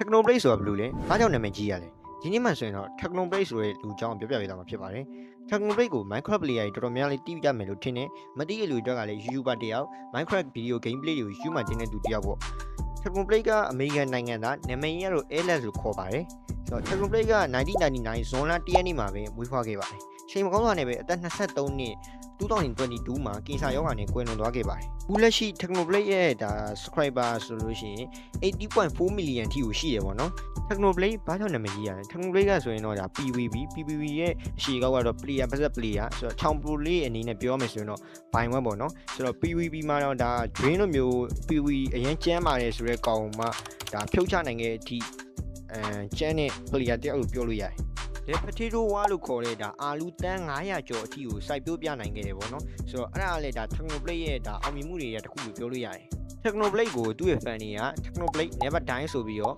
Technoblade ဆိုတာဘယ်လိုလဲ။ဘာကြောင့်နာမည်ကြီးရလဲ။ဒီနေ့မှဆိုရင်တော့ Technoblade ဆိုတဲ့လူအကြောင်းပြောပြပေးသွားမှာဖြစ်ပါတယ်။ Technoblade ကို Minecraft player တွေတော်တော်များများလေးသိကြမယ်လို့ထင်တယ်။မသိတဲ့လူတွေအတွက်ကလည်း YouTuber တယောက် Minecraft video gameplay တွေကို YouTube မှာတင်တဲ့သူတယောက်ပေါ့။ Technoblade ကအမေရိကန်နိုင်ငံသားနာမည်ရတော့ Alex လို့ခေါ်ပါတယ်။ဆိုတော့ Technoblade က1999ဇွန်လ1ရက်နေ့မှာပဲမွေးဖွားခဲ့ပါတယ်။ချိန်မကောင်းစွာနဲ့ပဲအသက်23နှစ်2022မှာကင်ဆာရောဂါနဲ့ကွယ်လွန်သွားခဲ့ပါတယ်။အခုလက်ရှိ Technoblade ရဲ့ဒါ subscriber ဆိုလို့ရှိရင်80.4 million ထိကိုရှိရပေါ့နော်။ Technoblade ဘာကြောင့်နာမည်ကြီးရလဲ Technoblade ကဆိုရင်တော့ဒါ PVP ရဲ့အရှိကောက်ကတော့ player versus player ဆိုတော့ချောင်ပရိုလေးအနေနဲ့ပြောရမယ်ဆိုရင်တော့ဘိုင်ဝက်ပေါ့နော်ဆိုတော့ PVP မှာတော့ဒါ drain လိုမျိုး PVP အရင်ကျန်းပါတယ်ဆိုတဲ့ကောင်မှဒါဖြုတ်ချနိုင်တဲ့အထိကျန်းတဲ့ player တယောက်လို့ပြောလို့ရတယ်The potato wall လို့ခေါ်တဲ့ဒါအာလူတန်း900ကျော်အထိကိုစိုက်ပျိုးပြနိုင်ခဲ့တယ်ပေါ့နော်ဆိုတော့အဲ့ဒါလည်းဒါ Technoblade ရဲ့ဒါအောင်မြင်မှုတွေရတခုလို့ပြောလို့ရတယ်Technoblade ကိုသူ့ရဲ့ fan တွေက Technoblade never die ဆိုပြီးတော့